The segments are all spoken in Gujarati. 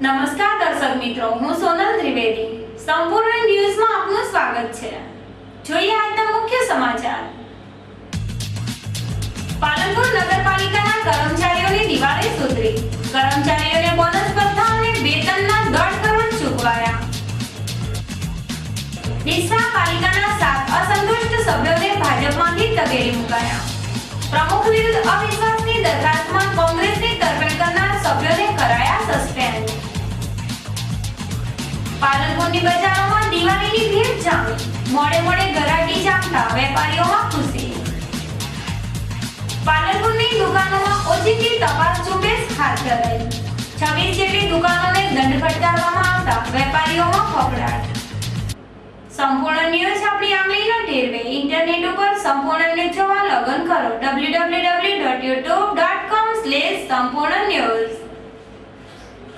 નમસ્કાર દર્શક મિત્રો, હું સોનલ ત્રિવેદી. સંપૂર્ણ ન્યૂઝમાં આપનું સ્વાગત છે. જોઈએ આજના મુખ્ય સમાચાર. પાલનપુર નગરપાલિકાના કર્મચારીઓની દિવાળી સુધરી. કર્મચારીઓને બોનસ ભથ્થા અને વેતનના 1.5 કરોડ ચૂકવાયા. ડીસા પાલિકાના 7 અસંતુષ્ટ સભ્યોને ભાજપમાંથી તગેડી મુકાયા. પ્રમુખ વિરુદ્ધ અવિશ્વાસની દરખાસ્તમાં કોંગ્રેસની તરફેણ કરનાર સભ્યોને કરાયા સસ્પેન્ડ. પાલનપુરની બજારોમાં દિવાળીની ભીડ જામી. મોડે ગરાકી જામતા વેપારીઓમાં ખુશી. પાલનપુરની દુકાનોમાં ઓચિંતી તપાસ ઝુંબેશ હાથ ધરાઈ. 26 જેટલી દુકાનોને દંડ ફટકારવામાં આવતા વેપારીઓમાં ફફડાટ. સંપૂર્ણ ન્યૂઝ આપણી આંગળીના ટેરવે. ઇન્ટરનેટ ઉપર સંપૂર્ણ ન્યૂઝ જોવા લોગિન કરો www.youtube.com/સંપૂર્ણ ન્યૂઝ.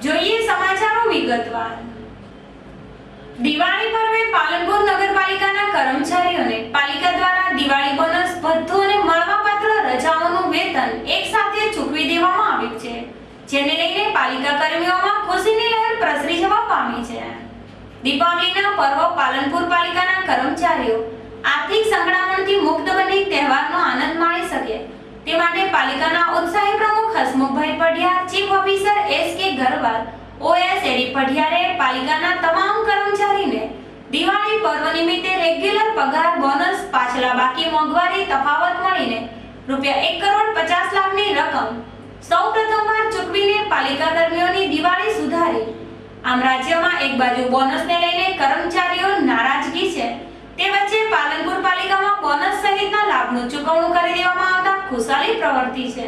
જોઈએ સમાચારો વિગતવાર. દિવાળી પર્વે પાલનપુર નગરપાલિકાના કર્મચારીઓને પાલિકા દ્વારા દિવાળી બોનસ ભથ્થું અને મળવાપાત્ર રજાઓનું વેતન એક સાથે ચૂકવી દેવામાં આવ્યું છે, જેને લઈને પાલિકા કર્મીઓમાં ખુશીની લહેર પ્રસરી જવા પામી છે. દીપાવલીના પર્વ પાલનપુર પાલિકાના કર્મચારીઓ આર્થિક સંકળામણથી મુક્ત બની તહેવારનો આનંદ માણી શકે તે માટે પાલિકાના ઉત્સાહી પ્રમુખ હસમુખભાઈ પઢિયાર, ચીફ ઓફિસર એસ.કે. ગરવાલ, ઓએસએડી પઢિયારે પાલિકાના તમામ કર્મચારીને દિવાળી પર્વ નિમિત્તે રેગ્યુલર પગાર, બોનસ, પાછલા બાકી મોંઘવારી તફાવત મળીને ₹1,50,50,00,000ની રકમ સૌપ્રથમવાર ચૂકવીને પાલિકા કર્મીઓની દિવાળી સુધારી. આમ રાજ્યમાં એક બાજુ બોનસને લઈને કર્મચારીઓ નારાજગી છે, તે વચ્ચે પાલનપુર પાલિકામાં બોનસ સહિતના લાભનું ચૂકવણું કરી દેવામાં આવતા ખુશાલી પ્રવર્તી છે.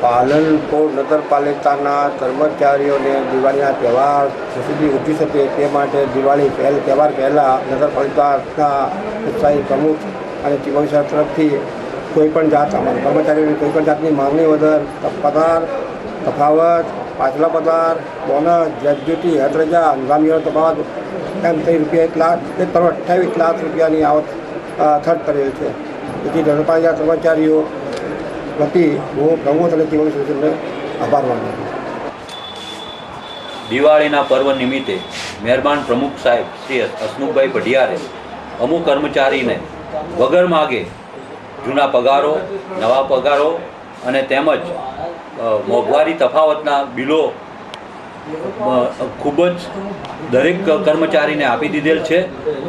પાલનપુર નગરપાલિકાના કર્મચારીઓને દિવાળીના તહેવાર ખુશીથી ઉજવી શકે તે માટે દિવાળી તહેવાર પહેલાં નગરપાલિકાના ઉત્સાહી પ્રમુખ અને ચીફ ઓફિસર તરફથી કોઈપણ કર્મચારીઓની કોઈપણ જાતની માંગણી વગર પગાર, તફાવત, પાછલા પગાર, બોનસ, ગ્રેજ્યુટી, હદ રજા, હંગામીનો તફાવત એમ થઈ ₹1,28,00,000 આવક ખર્ચ કરેલ છે. તેથી નગરપાલિકા કર્મચારીઓ વતી હું પ્રમુખ અને ચીફ ઓફિસરને આભાર માનું છું. દિવાળીના પર્વ નિમિત્તે મહેરબાન પ્રમુખ સાહેબ શ્રી હસમુખભાઈ પઢિયારે અમુક કર્મચારીને વગર માગે જૂના પગારો, નવા પગારો અને તેમજ મોંઘવારી તફાવતના બિલો ખૂબ જ દરેક કર્મચારીને આપી દીધેલ છે.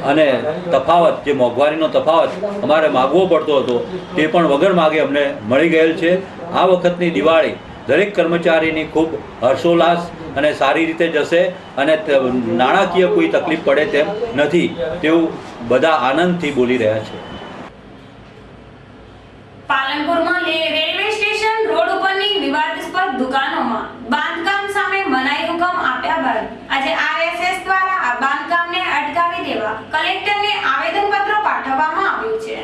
અને તફાવત, જે મોંઘવારીનો તફાવત અમારે માગવો પડતો હતો તે પણ વગર માગે અમને મળી ગયેલ છે. આ વખતની દિવાળી દરેક કર્મચારીની ખૂબ હર્ષોલ્લાસ અને સારી રીતે જશે અને નાણાકીય કોઈ તકલીફ પડે તેમ નથી તેવું બધા આનંદથી બોલી રહ્યા છે. પાલનપુરમાં રેલવે સ્ટેશન રોડ ઉપરની વિવાદાસ્પદ દુકાનોમાં બાંધકામ સામે મનાઈ હુકમ આપ્યા બાદ આજે આરએસએસ દ્વારા આ બાંધકામને અટકાવી દેવા કલેક્ટરને આવેદનપત્ર પાઠવવામાં આવ્યું છે.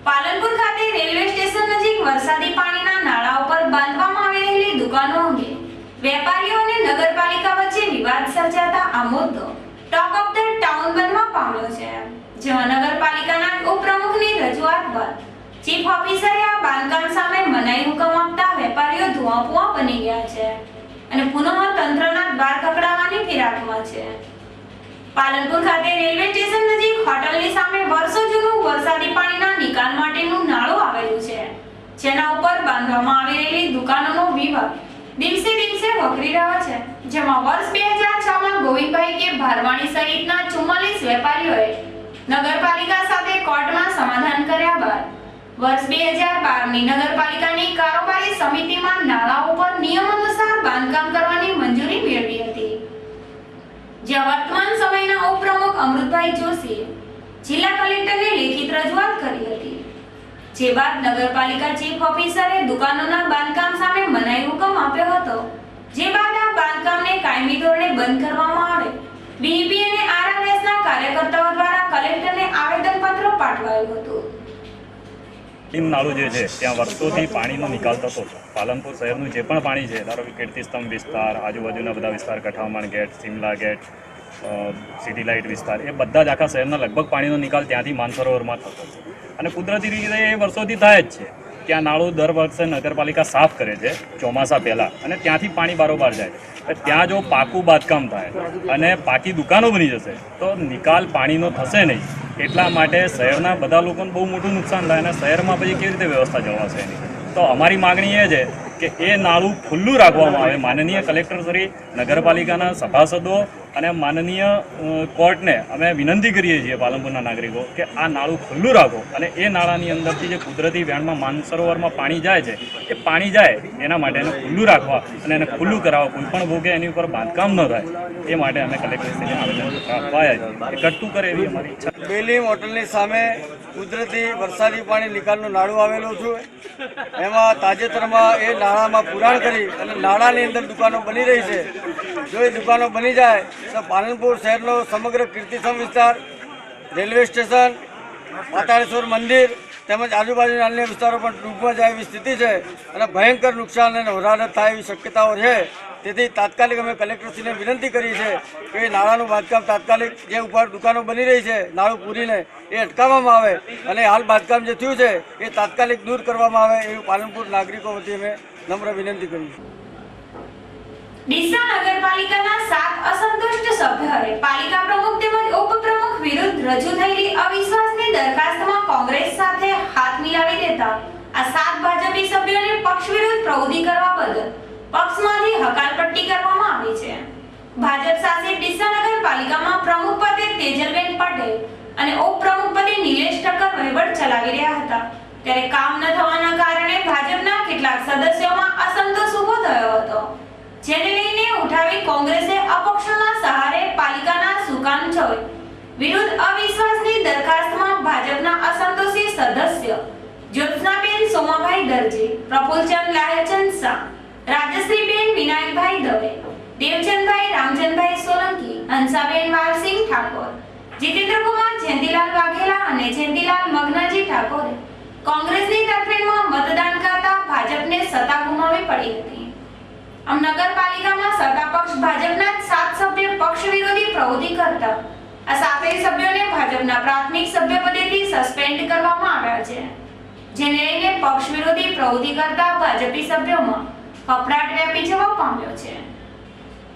પાલનપુર ખાતે રેલવે સ્ટેશન નજીક વરસાદી પાણીના નાળા ઉપર બાંધવામાં આવી રહેલી દુકાનો અંગે વેપારીઓ અને નગરપાલિકા વચ્ચે વિવાદ સર્જાતા આ મુદ્દો ટોક ઓફ ધ ટાઉન બનવા પામ્યો છે, જેમાં નગરપાલિકાના ઉપપ્રમુખની રજૂઆત બાદ ચીફ ઓફિસરે આ બાંધકામ સામે મનાઈ હુકમ આપતા વેપારીઓ ધુઆપુઆ બની ગયા છે અને પુનઃ તંત્રના દ્વાર કકડાવવાની ફિરાકમાં છે. પાલનપુર ખાતે રેલવે સ્ટેશન નજીક હોટલની સામે વર્ષો જૂનું વરસાદી પાણીના નિકાલ માટેનું નાળું આવેલું છે, જેના ઉપર બાંધવામાં આવી રહેલી દુકાનોનો વિવાદ દિવસે દિવસે વકરી રહ્યો છે. જેમાં વર્ષ 2006માં ગોવિંદભાઈ કે ભારવાણી સહિતના 44 વેપારીઓએ નગરપાલિકા સાથે કોર્ટમાં સમાધાન કર્યા બાદ વર્ષ 2012ની નગરપાલિકાની કારોબારી સમિતિમાં નાળા ઉપર નિયમ અનુસાર બાંધકામ કરવાની મંજૂરી મેળવી હતી. જે વર્તમાન સમયના ઉપપ્રમુખ અમૃતભાઈ જોશીએ જિલ્લા કલેક્ટરને લેખિત રજૂઆત કરી હતી, જે બાદ નગરપાલિકા ચીફ ઓફિસરે દુકાનોના બાંધકામ સામે મનાઈ હુકમ આપ્યો હતો. જે બાદ આ બાંધકામને કાયમી ધોરણે બંધ કરવામાં આવે બીઈપી અને આરઆરએસના કાર્યકર્તાઓ દ્વારા કલેક્ટરને આવેદનપત્ર પાઠવાયું હતું. નાળું જે છે ત્યાં વર્ષોથી પાણીનો નિકાલ થતો હતો. પાલનપુર શહેરનું જે પણ પાણી છે, ધારો કે કીર્તિસ્તંભ વિસ્તાર, આજુબાજુના બધા વિસ્તાર, કઠામણ gate, Simla gate, city light વિસ્તાર, એ બધા જ આખા શહેરના લગભગ પાણીનો નિકાલ ત્યાંથી માનસરોવરમાં થતો હતો અને કુદરતી રીતે એ વર્ષોથી થાય જ છે. ત્યાં નાળું દર વર્ષે નગરપાલિકા સાફ કરે છે ચોમાસા પહેલાં, અને ત્યાંથી પાણી બારોબાર જાય. ત્યાં જો પાકું બાંધકામ થાય અને પાકી દુકાનો બની જશે તો નિકાલ પાણીનો થશે નહીં. એટલા માટે શહેરના બધા લોકોને બહુ મોટું નુકસાન થાય અને શહેરમાં પછી કેવી રીતે વ્યવસ્થા જળવાશે એની. તો અમારી માગણી એ છે કે એ નાળું ખુલ્લું રાખવામાં આવે. માનનીય કલેક્ટર શ્રી, નગરપાલિકાના સભાસદો અને માનનીય કોર્ટને અમે વિનંતી કરીએ છીએ પાલનપુરના નાગરિકો કે આ નાળું ખુલ્લું રાખો અને એ નાળાની અંદરથી જે કુદરતી વહેણમાં માનસરોવરમાં પાણી જાય છે એ પાણી જાય એના માટે એને ખુલ્લું રાખવા અને એને ખુલ્લું કરાવવા. કોઈ પણ ભોગે એની ઉપર બાંધકામ ન થાય એ માટે અમે કલેક્ટરશ્રીને આવેદન આપવાયા છે. એ કટતું કરે એવી અમારી ઈચ્છા. બેલીમ હોટલની સામે કુદરતી વરસાદી પાણી નિકાલનું નાળું આવેલું છે. એમાં તાજેતરમાં એ નાળામાં પુરાણ કરી અને નાળાની અંદર દુકાનો બની રહી છે. જો એ દુકાનો બની જાય તો પાલનપુર શહેરનો સમગ્ર કીર્તિસ્તંભ વિસ્તાર, રેલવે સ્ટેશન, પાતાળેશ્વર મંદિર તેમજ આજુબાજુના અન્ય વિસ્તારો પણ ડૂબવા જાય એવી સ્થિતિ છે અને ભયંકર નુકસાન અને હોરારત થાય એવી શક્યતાઓ છે. તેથી તાત્કાલિક અમે કલેક્ટરશ્રીને વિનંતી કરી છે કે એ નાળાનું બાંધકામ તાત્કાલિક, જે ઉપર દુકાનો બની રહી છે નાળું પૂરીને, એ અટકાવવામાં આવે અને હાલ બાંધકામ જે થયું છે એ તાત્કાલિક દૂર કરવામાં આવે એવી પાલનપુર નાગરિકો વતી અમે નમ્ર વિનંતી કરી છે. ડીસા નગરપાલિકાના 7 અસંતુષ્ટ સભ્યોએ પાલિકા પ્રમુખ તેમજ ઉપપ્રમુખ વિરુદ્ધ રજૂ થયેલી અવિશ્વાસની દરખાસ્તમાં કોંગ્રેસ સાથે હાથ મિલાવી દેતા આ 7 ભાજપી સભ્યોને પક્ષ વિરુદ્ધ પ્રવૃત્તિ કરવા બદલ પક્ષમાંથી હકાલપટ્ટી કરવામાં આવી છે. ભાજપ શાસિત ડીસા નગરપાલિકામાં પ્રમુખ પદે તેજલબેન પટેલ અને ઉપપ્રમુખ પદે નિલેશ ઠક્કર વહીવટ ચલાવી રહ્યા હતા. ત્યારે કામ ન થવાના કારણે ભાજપના કેટલાક સદસ્યોમાં અસંતોષ ઉભો થયો હતો, જેને લઈને ઉઠાવી કોંગ્રેસે અપક્ષોના સહારે પાલિકાના સુકાન છોડ વિરુદ્ધ અવિશ્વાસની દરખાસ્તમાં ભાજપના અસંતોષી સદસ્ય જ્યોત્સનાબેન સોમાભાઈ દરજી, પ્રફુલચંદ લાહેચંદ શાહ, રાજશ્રીબેન વિનાયકભાઈ દવે, દેવચંદભાઈ રામચંદભાઈ સોલંકી, હંસાબેન વાલસિંહ ઠાકોર, જીતેન્દ્રકુમાર જયંતિલાલ વાઘેલા અને જયંતિલાલ મગનાજી ઠાકોરે કોંગ્રેસની તરફેણમાં મતદાન કરતા ભાજપને સત્તા ગુમાવી પડી હતી. આમ નગરપાલિકામાં સત્તા પક્ષ ભાજપના 7 સભ્ય પક્ષ વિરોધી પ્રવૃત્તિ કરતા આ 7 સભ્યોને ભાજપના પ્રાથમિક સભ્ય પદેથી સસ્પેન્ડ કરવામાં આવ્યા છે, જેને લઈને પક્ષ વિરોધી પ્રવૃત્તિ કરતા ભાજપી સભ્યોમાં ફફડાટ વ્યાપી જવા પામ્યો છે.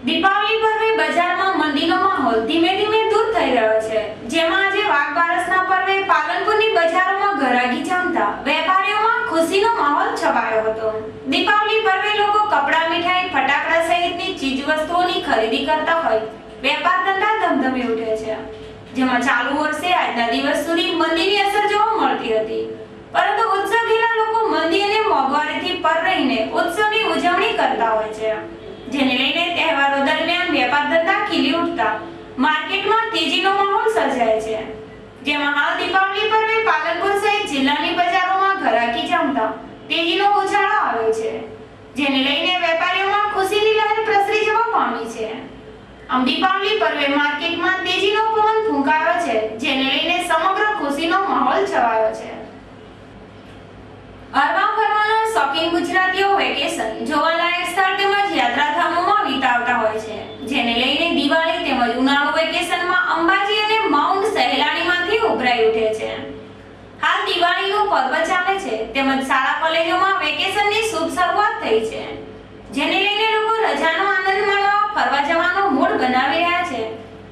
દીપાવલી પર્વે બજારમાં મંદીનો માહોલ ધીમે ધીમે દૂર થઈ રહ્યો છે, જેમાં આજે વાઘ બારસના પર્વે પાલનપુરની બજારોમાં ગરાગી જમતા વેપારીઓમાં ખુશીનો માહોલ છવાયો હતો. દીપાવલી પર્વે લોકો કપડા, મીઠાઈ, ફટાકડા સહિતની ચીજ વસ્તુઓની ખરીદી કરતા હોય વેપાર ધંધા ધમધમી ઉઠે છે, જેમાં ચાલુ વર્ષે આજના દિવસ સુધી મંદીની અસર જોવા મળતી હતી. પરંતુ ઉત્સવ ઘેલા લોકો મંદી અને મોંઘવારીથી પર રહીને ઉત્સવની ઉજવણી કરતા હોય છે, જેને લઈને તહેવારો દરમિયાન વેપાર ધંધા ખીલી ઉઠતા માર્કેટમાં તેજીનો માહોલ સર્જાય છે. જેમાં હાલ દીપાવલી પર્વે પાલનપુર સહિત જિલ્લાની બજારોમાં ઘરાકી જમતા તેજીનો ઉછાળો આવ્યો છે, જેને લઈને વેપારીઓમાં ખુશીની લહેર પ્રસરી જવા પામી છે. આમ દીપાવલી પર્વે માર્કેટમાં તેજીનો પવન ફૂંકાયો છે, જેને લઈને સમગ્ર ખુશીનો માહોલ છવાયો છે. હરવા ફરવાના શોખીન ગુજરાતીઓ વેકેશન જોવાલાયક સ્થળ તેમજ યાત્રાધામોમાં વિતાવતા હોય છે, જેને લઈને દિવાળી તેમજ ઉનાળુ વેકેશનમાં અંબાજી અને માઉન્ટ સહેલાણીમાંથી ઉભરાઈ ઉઠે છે. હાલ દિવાળીનું પર્વ ચાલે છે તેમજ શાળા કોલેજોમાં વેકેશનની શુભ શરૂઆત થઈ છે, જેને લઈને લોકો રજાનો આનંદ માણવા ફરવા જવાનો મૂડ બનાવી રહ્યા છે.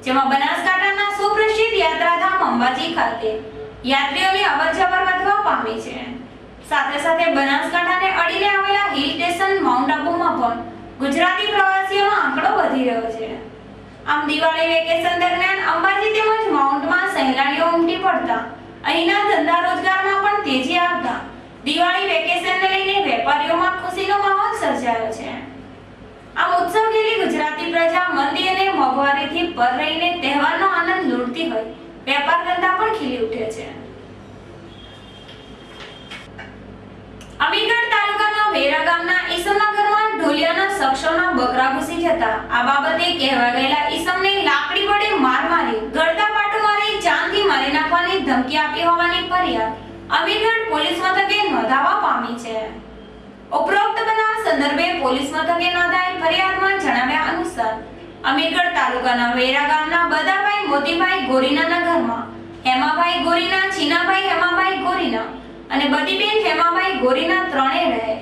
જેમાં બનાસકાંઠાના સુપ્રસિદ્ધ યાત્રાધામ અંબાજી ખાતે યાત્રીઓની અવરજવર વધવા પામી છે. સાથે સાથે બનાસકાંઠાને અડીને આવેલા હિલ સ્ટેશન માઉન્ટ આબુમાં પણ ગુજરાતી પ્રવાસીઓનો આંકડો વધી રહ્યો છે. આમ દિવાળી વેકેશન દરમિયાન અંબાજી તેમજ માઉન્ટમાં સહેલાણીઓ ઉમટી પડતા અહીંના ધંધા રોજગારમાં પણ તેજી આવતા દિવાળી વેકેશનને લઈને વેપારીઓમાં ખુશીનો માહોલ સર્જાયો છે. આમ ઉત્સવ ઘેલી ગુજરાતી પ્રજા મંદી અને મોંઘવારીથી પર રહીને તહેવારનો આનંદ લૂંટતી હોય વેપાર ધંધા પણ ખીલી ઉઠે છે. અમીરગઢ તાલુકાના વેરા ગામના ઈસમના ઘરમાં ઢોલિયાના શખ્સોના બકરા ઘૂસી જતા આ બાબતે કહેવા ગયેલા ઈસમને લાકડી વડે માર મારી ગળતા પાટો મારી જાનથી મારી નાખવાની ધમકી આપી હોવાની ફરિયાદ અમીરગઢ પોલીસ મથકે નોંધાવા પામી છે. ઉપરોક્ત બનાવ સંદર્ભે પોલીસ મથકે નોંધાયેલ ફરિયાદમાં જણાવ્યા અનુસાર અમીરગઢ તાલુકાના વેરા ગામના બદાભાઈ મોતીભાઈ ગોરીનાના ઘરમાં હેમાભાઈ ગોરીના, ચીનાભાઈ હેમાભાઈ ગોરીના, અને બદીબેન હેમાભાઈ ગોરીના ત્રણેય રહે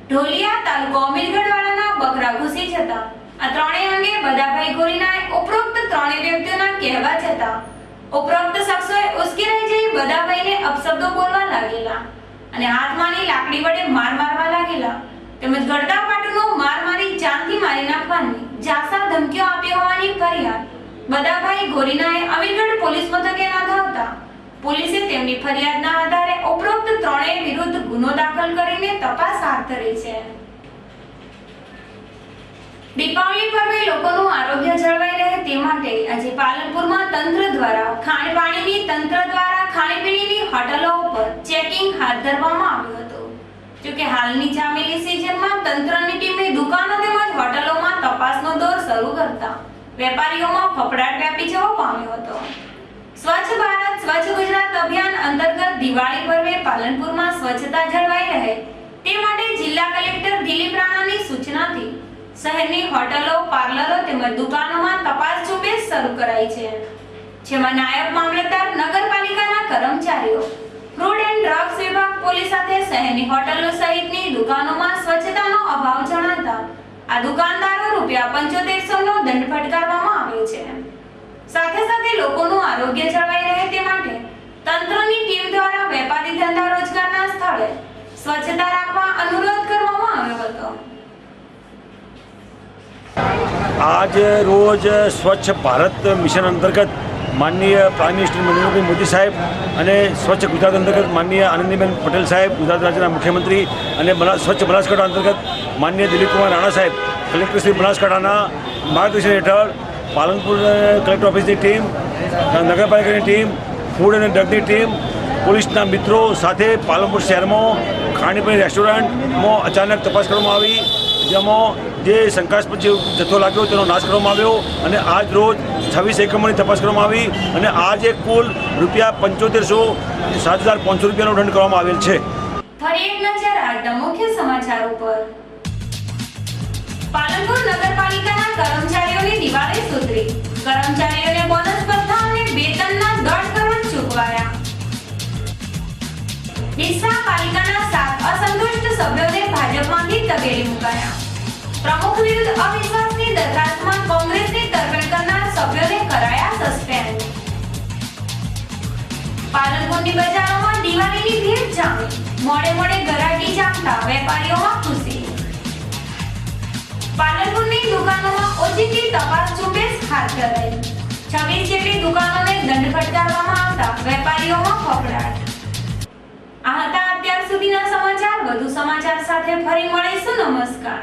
ઢોલિયા તાલુકો અમીરગઢવાળાના બકરા ઘૂસી જતા આ ત્રણેય અંગે બદાભાઈ ગોરીના ઉપરોક્ત ત્રણેય વ્યક્તિઓના કહેવા જતા ઉપરોક્ત શખ્સોએ ઉશ્કેરાઈ જઈ બદાભાઈને અપશબ્દો બોલવા લાગેલા અને હાથમાંની લાકડી વડે મારવા લાગેલા તેમજ ગળદા પાટુનો માર મારી જાનથી મારી નાખવાની જાસા ધમકીઓ આપી હોવાની ફરિયાદ બદાભાઈ ગોરીનાએ અમીરગઢ પોલીસ મથકે નોંધાવતા પોલીસે તેમની ફરિયાદના આધારે ઉપરોક્ત ત્રણેય વિરુદ્ધ ગુનો દાખલ કરીને તપાસ હાથ ધરી છે. દીપાવલી પર્વે લોકોનું આરોગ્ય જળવાઈ રહે તે માટે આજે પાલનપુરમાં તંત્ર દ્વારા ખાણીપીણીની હોટલો ઉપર ચેકિંગ હાથ ધરવામાં આવ્યું હતું. જોકે હાલની જામેલી સિઝનમાં તંત્રની ટીમે દુકાનો તેમજ હોટલોમાં તપાસનો દોર શરૂ કરતા વેપારીઓમાં ફફડાટ વ્યાપી જવો પામ્યો હતો. સ્વચ્છ ભારત સ્વચ્છ ગુજરાત અભિયાન અંતર્ગત દિવાળી પર્વે પાલનપુરમાં સ્વચ્છતા જળવાઈ રહે તે માટે જિલ્લા કલેક્ટર દિલીપ રાણાની સૂચનાથી શહેરની હોટલો, પાર્લરો તેમજ દુકાનોમાં તપાસ ઝુંબેશ શરૂ કરાઈ છે, જેમાં નાયબ મામલતદાર, નગરપાલિકાના કર્મચારીઓ, ફૂડ એન્ડ ડ્રગ્સ વિભાગ, પોલીસ સાથે શહેરની હોટલો સહિતની દુકાનોમાં સ્વચ્છતાનો અભાવ જણાતા આ દુકાનદારો ₹7500 નો દંડ ફટકારવામાં આવ્યો છે. સાથે સાથે લોકોનું આરોગ્ય જળવાઈ રહે તે માટે તંત્રની ટીમ દ્વારા વેપારી ધંધા રોજગારના સ્થળે સ્વચ્છતા રાખવા અનુરોધ કરવામાં આવ્યો હતો. आज रोज स्वच्छ भारत मिशन अंतर्गत माननीय प्राइम मिनिस्टर नरेंद्र मोदी साहेब અને સ્વચ્છ ગુજરાત અંતર્ગત માનનીય આનંદીબેન પટેલ સાહેબ, ગુજરાત રાજ્યના મુખ્યમંત્રી, અને સ્વચ્છ બનાસકાંઠા અંતર્ગત માનનીય દિલીપકુમાર રાણા સાહેબ, કલેક્ટર શ્રી બનાસકાંઠાના માર્ગદર્શન હેઠળ પાલનપુર કલેક્ટર ઓફિસની ટીમ, નગરપાલિકાની ટીમ, ફૂડ અને ડ્રગની ટીમ, પોલીસના મિત્રો સાથે પાલનપુર શહેરમાં ખાણીપીણી રેસ્ટોરન્ટમાં અચાનક તપાસ કરવામાં આવી, જેમાં જે શંકાસ્પદ જે જથ્થો લાગ્યો તેનો નાશ કરવામાં આવ્યો અને આજ રોજ 26 એકમોની તપાસ કરવામાં આવી અને આજે કુલ ₹7500 ₹7500 દંડ કરવામાં આવેલ છે. ફરી એક નજર આજના મુખ્ય સમાચાર ઉપર. પાલનપુર નગરપાલિકાના કર્મચારીઓની દિવાળી સુધરી, કર્મચારીઓને બોનસ ભથ્થા અને વેતનના 1.5 કરોડ ચૂકવાયા. ડીસા પાલિકાના 7 અસંતુષ્ટ સભ્યોને ભાજપમાંથી તગેડી મુકાયા. પ્રમુખ વિરુદ્ધ અવિશ્વાસની દરખાસ્તમાં કોંગ્રેસની તરફેણ કરનાર સભ્યોને કરાયા સસ્પેન્ડ. પાલનપુરની બજારોમાં દિવાળીની ભીડ જામી, મોડે ગરાકી જામતા વેપારીઓમાં ખુશી. પાલનપુરની દુકાનોમાં ઓચિંતી તપાસ ઝુંબેશ હાથ ધરાઈ. 26 જેટલી દુકાનોને દંડ ફટકારવામાં આવતા વેપારીઓમાં ફફડાટ. આ હતા અત્યાર સુધીના સમાચાર. વધુ સમાચાર સાથે ફરી મળીશું. નમસ્કાર.